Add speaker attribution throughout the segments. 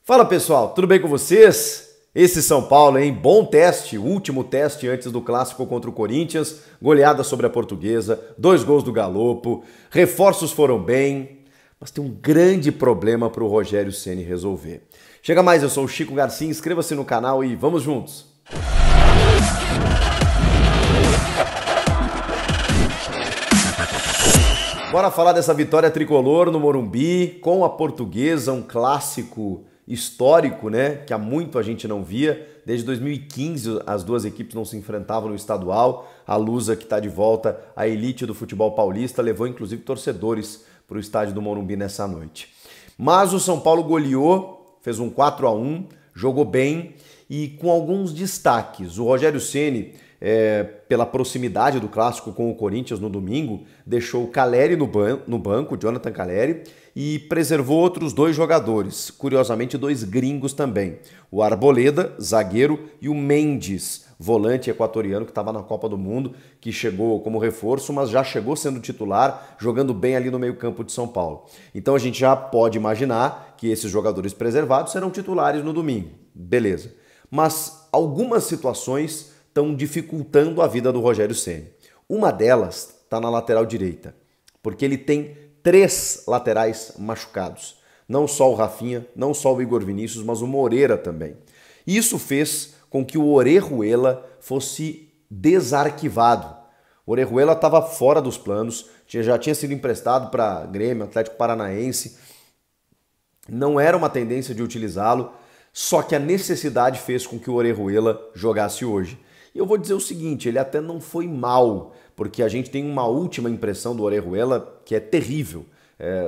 Speaker 1: Fala pessoal, tudo bem com vocês? Esse São Paulo, hein? Bom teste, último teste antes do clássico contra o Corinthians, goleada sobre a Portuguesa, 2 gols do Galopo, reforços foram bem, mas tem um grande problema para o Rogério Ceni resolver. Chega mais, eu sou o Chico Garcia, inscreva-se no canal e vamos juntos! Bora falar dessa vitória tricolor no Morumbi com a Portuguesa, um clássico histórico, né, que há muito a gente não via. Desde 2015 as duas equipes não se enfrentavam no estadual. A Lusa, que está de volta à elite do futebol paulista, levou inclusive torcedores para o estádio do Morumbi nessa noite. Mas o São Paulo goleou, fez um 4-1, jogou bem e com alguns destaques. O Rogério Ceni, pela proximidade do clássico com o Corinthians no domingo, deixou o Calleri no banco, Jonathan Calleri, e preservou outros 2 jogadores, curiosamente 2 gringos também, o Arboleda, zagueiro, e o Mendes, volante equatoriano que estava na Copa do Mundo, que chegou como reforço, mas já chegou sendo titular, jogando bem ali no meio-campo de São Paulo. Então a gente já pode imaginar que esses jogadores preservados serão titulares no domingo, beleza. Mas algumas situações estão dificultando a vida do Rogério Ceni. Uma delas está na lateral direita, porque ele tem 3 laterais machucados. Não só o Rafinha, não só o Igor Vinícius, mas o Moreira também. Isso fez com que o Orejuela fosse desarquivado. O Orejuela estava fora dos planos, já tinha sido emprestado para Grêmio, Atlético Paranaense. Não era uma tendência de utilizá-lo, só que a necessidade fez com que o Orejuela jogasse hoje. E eu vou dizer o seguinte, ele até não foi mal, porque a gente tem uma última impressão do Orejuela que é terrível.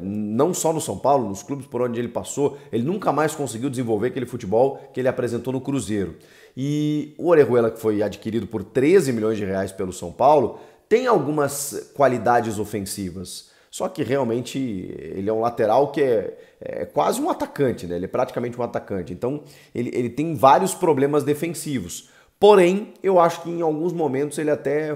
Speaker 1: Não só no São Paulo, nos clubes por onde ele passou, ele nunca mais conseguiu desenvolver aquele futebol que ele apresentou no Cruzeiro. E o Orejuela, que foi adquirido por 13 milhões de reais pelo São Paulo, tem algumas qualidades ofensivas. Só que realmente ele é um lateral que é quase um atacante, né? Ele é praticamente um atacante. Então ele tem vários problemas defensivos. Porém, eu acho que em alguns momentos ele até,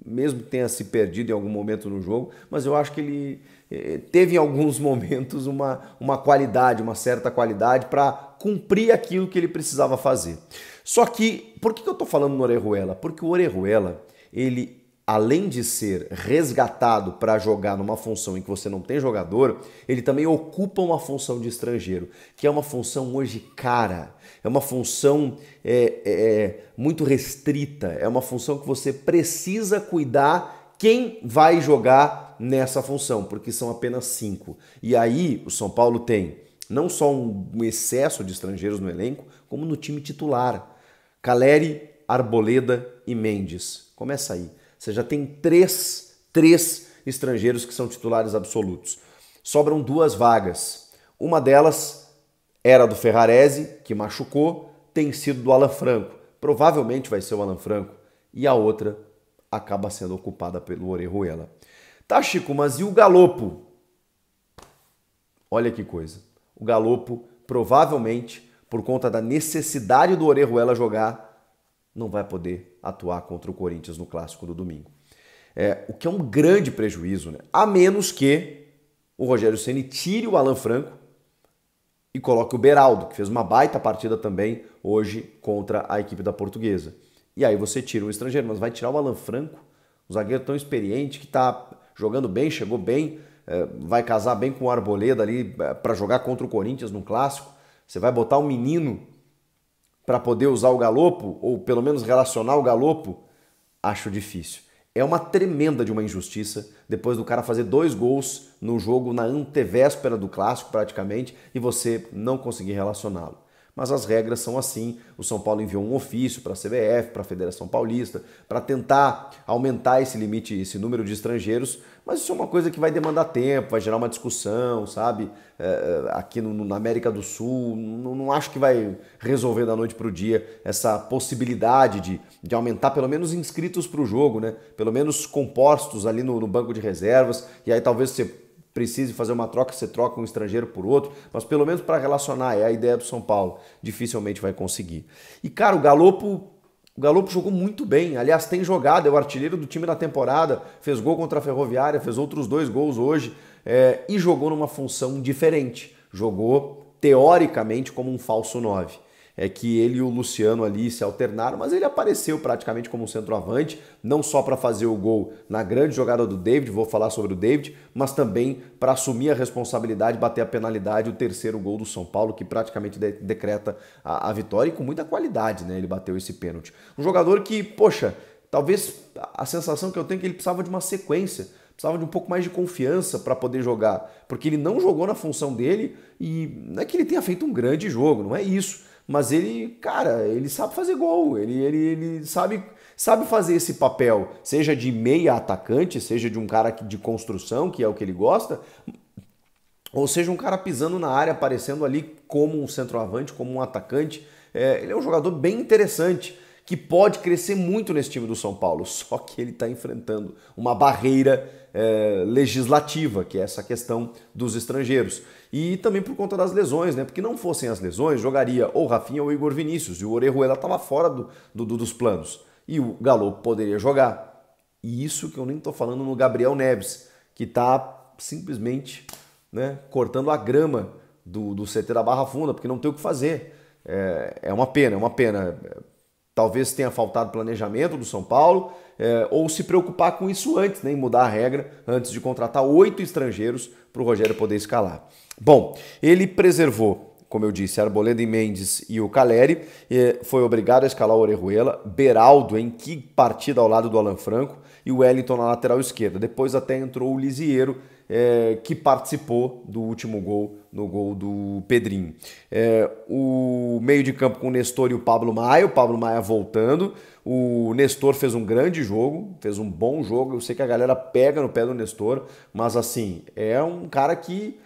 Speaker 1: mesmo que tenha se perdido em algum momento no jogo, mas eu acho que ele teve em alguns momentos uma qualidade, uma certa qualidade para cumprir aquilo que ele precisava fazer. Só que, por que eu estou falando no Orejuela? Porque o Orejuela, ele, além de ser resgatado para jogar numa função em que você não tem jogador, ele também ocupa uma função de estrangeiro, que é uma função hoje cara, é uma função muito restrita, é uma função que você precisa cuidar quem vai jogar nessa função, porque são apenas 5. E aí o São Paulo tem não só um excesso de estrangeiros no elenco, como no time titular. Calleri, Arboleda e Mendes. Começa aí. Você já tem três estrangeiros que são titulares absolutos. Sobram 2 vagas. Uma delas era do Ferrarese, que machucou, tem sido do Alan Franco. Provavelmente vai ser o Alan Franco. E a outra acaba sendo ocupada pelo Orejuela. Tá, Chico, mas e o Galopo? Olha que coisa. O Galopo, provavelmente, por conta da necessidade do Orejuela jogar, não vai poder atuar contra o Corinthians no clássico do domingo. O que é um grande prejuízo, né? A menos que o Rogério Ceni tire o Alan Franco e coloque o Beraldo, que fez uma baita partida também hoje contra a equipe da Portuguesa. E aí você tira um estrangeiro, mas vai tirar o Alan Franco, um zagueiro tão experiente que está jogando bem, chegou bem, vai casar bem com o Arboleda ali para jogar contra o Corinthians no clássico. Você vai botar um menino para poder usar o Galopo, ou pelo menos relacionar o Galopo, acho difícil. É uma tremenda de uma injustiça, depois do cara fazer 2 gols no jogo na antevéspera do clássico praticamente, e você não conseguir relacioná-lo. Mas as regras são assim, o São Paulo enviou um ofício para a CBF, para a Federação Paulista, para tentar aumentar esse limite, esse número de estrangeiros, mas isso é uma coisa que vai demandar tempo, vai gerar uma discussão, sabe? Aqui na América do Sul, não acho que vai resolver da noite para o dia essa possibilidade de aumentar pelo menos inscritos para o jogo, né? Pelo menos compostos ali no banco de reservas, e aí talvez você precise fazer uma troca, você troca um estrangeiro por outro, mas pelo menos para relacionar, é a ideia do São Paulo, dificilmente vai conseguir. E cara, o Galopo jogou muito bem, aliás tem jogado, é o artilheiro do time na temporada, fez gol contra a Ferroviária, fez outros 2 gols hoje, e jogou numa função diferente, jogou teoricamente como um falso 9. É que ele e o Luciano ali se alternaram, mas ele apareceu praticamente como um centroavante, não só para fazer o gol na grande jogada do David, vou falar sobre o David, mas também para assumir a responsabilidade, bater a penalidade, o terceiro gol do São Paulo, que praticamente decreta a vitória e com muita qualidade, né? Ele bateu esse pênalti. Um jogador que, poxa, talvez a sensação que eu tenho é que ele precisava de uma sequência, precisava de um pouco mais de confiança para poder jogar, porque ele não jogou na função dele e não é que ele tenha feito um grande jogo, não é isso. Mas ele, cara, ele sabe fazer gol, ele sabe fazer esse papel, seja de meia atacante, seja de um cara de construção, que é o que ele gosta, ou seja um cara pisando na área, aparecendo ali como um centroavante, como um atacante. Ele é um jogador bem interessante, que pode crescer muito nesse time do São Paulo, só que ele está enfrentando uma barreira legislativa, que é essa questão dos estrangeiros. E também por conta das lesões, né? Porque não fossem as lesões, jogaria ou Rafinha ou Igor Vinícius, e o Orejuela estava fora dos planos. E o Galo poderia jogar. E isso que eu nem estou falando no Gabriel Neves, que está simplesmente, né, cortando a grama do CT da Barra Funda, porque não tem o que fazer. É uma pena, é uma pena. Talvez tenha faltado planejamento do São Paulo, ou se preocupar com isso antes, né, em mudar a regra, antes de contratar 8 estrangeiros para o Rogério poder escalar. Bom, ele preservou, como eu disse, Arboleda e Mendes e o Caleri, foi obrigado a escalar o Orejuela, Beraldo, em que partida ao lado do Alan Franco, e o Wellington na lateral esquerda. Depois até entrou o Lisieiro, que participou do último gol, no gol do Pedrinho. O meio de campo com o Nestor e o Pablo Maia voltando. O Nestor fez um grande jogo, fez um bom jogo. Eu sei que a galera pega no pé do Nestor, mas assim, é um cara que,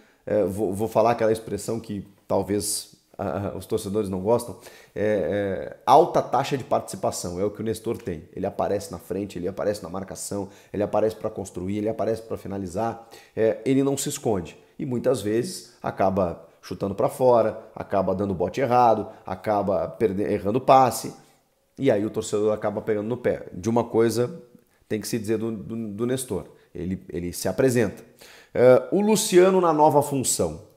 Speaker 1: vou falar aquela expressão que talvez os torcedores não gostam, alta taxa de participação, é o que o Nestor tem. Ele aparece na frente, ele aparece na marcação, ele aparece para construir, ele aparece para finalizar, ele não se esconde. E muitas vezes acaba chutando para fora, acaba dando bote errado, acaba errando passe, e aí o torcedor acaba pegando no pé. De uma coisa tem que se dizer do Nestor, ele se apresenta. O Luciano na nova função.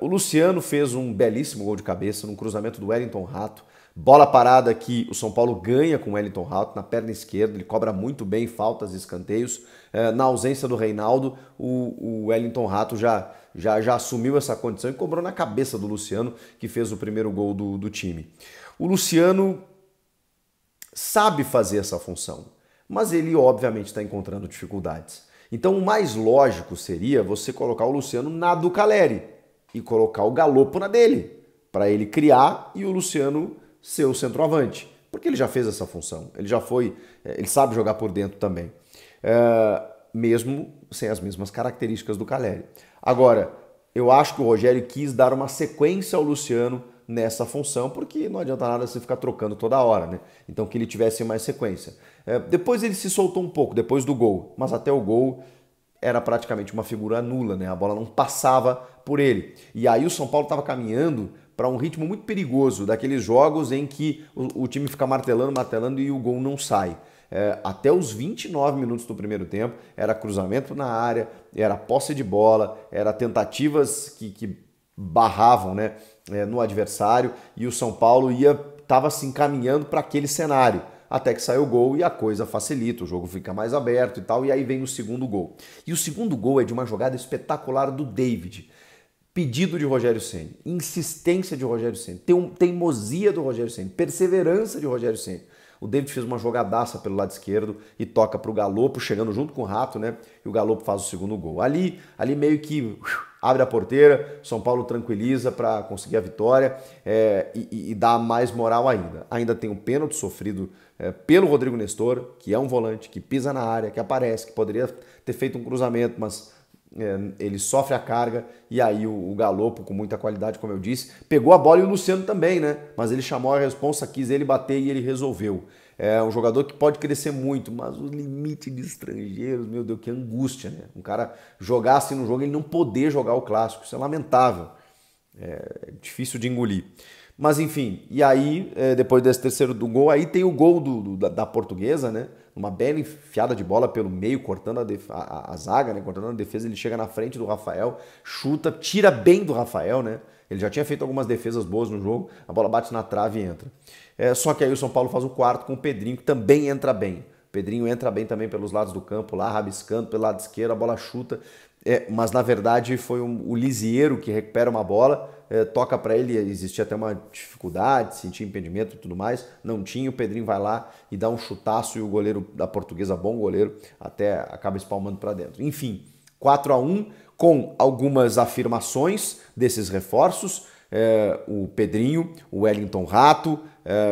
Speaker 1: O Luciano fez um belíssimo gol de cabeça num cruzamento do Wellington Rato. Bola parada que o São Paulo ganha com o Wellington Rato na perna esquerda. Ele cobra muito bem faltas e escanteios. Na ausência do Reinaldo, o Wellington Rato já assumiu essa condição e cobrou na cabeça do Luciano, que fez o primeiro gol do time. O Luciano sabe fazer essa função, mas ele obviamente está encontrando dificuldades. Então o mais lógico seria você colocar o Luciano na do Caleri e colocar o Galopo na dele, para ele criar e o Luciano ser o centroavante, porque ele já fez essa função, ele já foi, ele sabe jogar por dentro também, mesmo sem as mesmas características do Caleri. Agora, eu acho que o Rogério quis dar uma sequência ao Luciano nessa função, porque não adianta nada você ficar trocando toda hora, né? Então que ele tivesse mais sequência. Depois ele se soltou um pouco, depois do gol, mas até o gol era praticamente uma figura nula, né? A bola não passava por ele. E aí o São Paulo estava caminhando para um ritmo muito perigoso, daqueles jogos em que o time fica martelando e o gol não sai. Até os 29 minutos do primeiro tempo, era cruzamento na área, era posse de bola, era tentativas que barravam, né, no adversário, e o São Paulo estava se encaminhando para aquele cenário. Até que sai o gol e a coisa facilita, o jogo fica mais aberto e tal, e aí vem o segundo gol. E o segundo gol é de uma jogada espetacular do David. Pedido de Rogério Ceni, insistência de Rogério Ceni, teimosia do Rogério Ceni, perseverança de Rogério Ceni. O David fez uma jogadaça pelo lado esquerdo e toca para o Galopo, chegando junto com o Rato, né? E o Galopo faz o segundo gol. Ali meio que abre a porteira, São Paulo tranquiliza para conseguir a vitória e dá mais moral ainda. Ainda tem um pênalti sofrido pelo Rodrigo Nestor, que é um volante, que pisa na área, que aparece, que poderia ter feito um cruzamento, mas ele sofre a carga, e aí o Galopo, com muita qualidade, como eu disse, pegou a bola, e o Luciano também, né? Mas ele chamou a responsa, quis ele bater e ele resolveu. É um jogador que pode crescer muito, mas o limite de estrangeiros, meu Deus, que angústia, né? Um cara jogar assim no jogo e ele não poder jogar o clássico, isso é lamentável, é difícil de engolir. Mas enfim, e aí, depois desse terceiro do gol, aí tem o gol da Portuguesa, né? uma bela enfiada de bola pelo meio, cortando a zaga, né? Cortando a defesa, ele chega na frente do Rafael, chuta, tira bem do Rafael, né? Ele já tinha feito algumas defesas boas no jogo, a bola bate na trave e entra. Só que aí o São Paulo faz o quarto com o Pedrinho, que também entra bem. O Pedrinho entra bem também pelos lados do campo, lá rabiscando pelo lado esquerdo, a bola chuta. Mas na verdade foi o Lisieiro que recupera uma bola, toca para ele, existia até uma dificuldade, sentia impedimento e tudo mais, não tinha, o Pedrinho vai lá e dá um chutaço e o goleiro da Portuguesa, bom goleiro, até acaba espalmando para dentro. Enfim, 4-1 com algumas afirmações desses reforços, o Pedrinho, o Wellington Rato,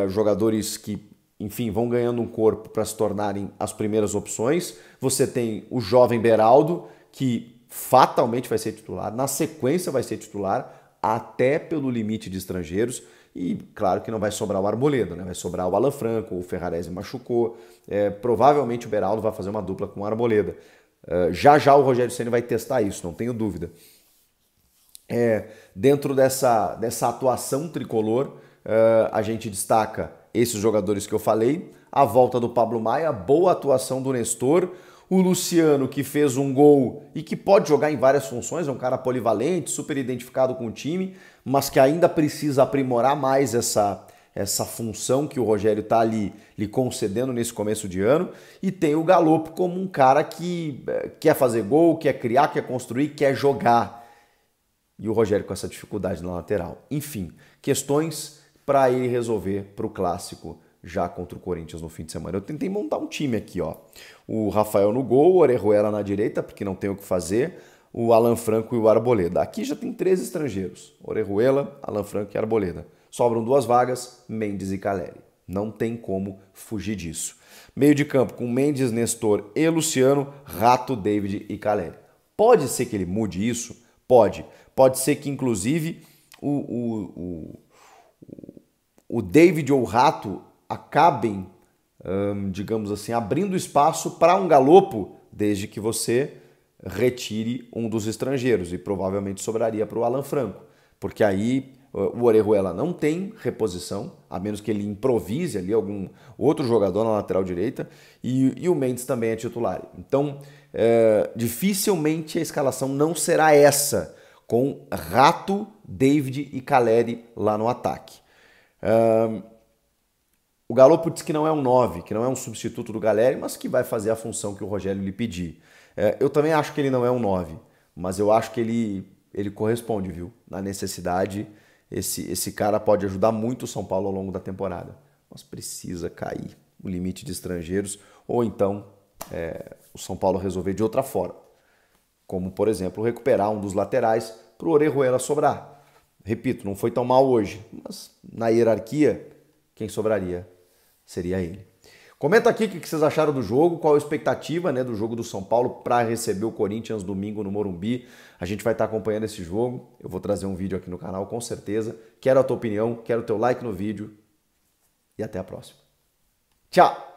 Speaker 1: jogadores que, enfim, vão ganhando um corpo para se tornarem as primeiras opções. Você tem o jovem Beraldo, que fatalmente vai ser titular, na sequência vai ser titular, até pelo limite de estrangeiros, e claro que não vai sobrar o Arboleda, né? Vai sobrar o Alan Franco, o Ferrarese machucou, provavelmente o Beraldo vai fazer uma dupla com o Arboleda. Já o Rogério Ceni vai testar isso, não tenho dúvida. Dentro dessa atuação tricolor, a gente destaca esses jogadores que eu falei, a volta do Pablo Maia, boa atuação do Nestor, o Luciano, que fez um gol e que pode jogar em várias funções, é um cara polivalente, super identificado com o time, mas que ainda precisa aprimorar mais essa função que o Rogério está ali lhe concedendo nesse começo de ano. E tem o Galopo como um cara que quer fazer gol, quer criar, quer construir, quer jogar. E o Rogério com essa dificuldade na lateral. Enfim, questões para ele resolver para o Clássico já contra o Corinthians no fim de semana. Eu tentei montar um time aqui, ó. O Rafael no gol, o Orejuela na direita, porque não tem o que fazer, o Alan Franco e o Arboleda. Aqui já tem 3 estrangeiros, Orejuela, Alan Franco e Arboleda. Sobram 2 vagas, Mendes e Caleri. Não tem como fugir disso. Meio de campo com Mendes, Nestor e Luciano, Rato, David e Caleri. Pode ser que ele mude isso? Pode. Pode ser que, inclusive, o David ou o Rato acabem, digamos assim, abrindo espaço para um Galopo, desde que você retire um dos estrangeiros, e provavelmente sobraria para o Alan Franco, porque aí o Orejuela não tem reposição, a menos que ele improvise ali algum outro jogador na lateral direita, e o Mendes também é titular. Então, dificilmente a escalação não será essa, com Rato, David e Caleri lá no ataque. O Galopo diz que não é um 9, que não é um substituto do Caleri, mas que vai fazer a função que o Rogério lhe pedir. Eu também acho que ele não é um 9, mas eu acho que ele corresponde, viu? Na necessidade, esse cara pode ajudar muito o São Paulo ao longo da temporada. Mas precisa cair o limite de estrangeiros, ou então o São Paulo resolver de outra forma. Como, por exemplo, recuperar um dos laterais para o Orejuela sobrar. Repito, não foi tão mal hoje, mas na hierarquia, quem sobraria seria ele. Comenta aqui o que vocês acharam do jogo, qual a expectativa, né, do jogo do São Paulo para receber o Corinthians domingo no Morumbi. A gente vai estar acompanhando esse jogo, eu vou trazer um vídeo aqui no canal com certeza. Quero a tua opinião, quero o teu like no vídeo e até a próxima. Tchau!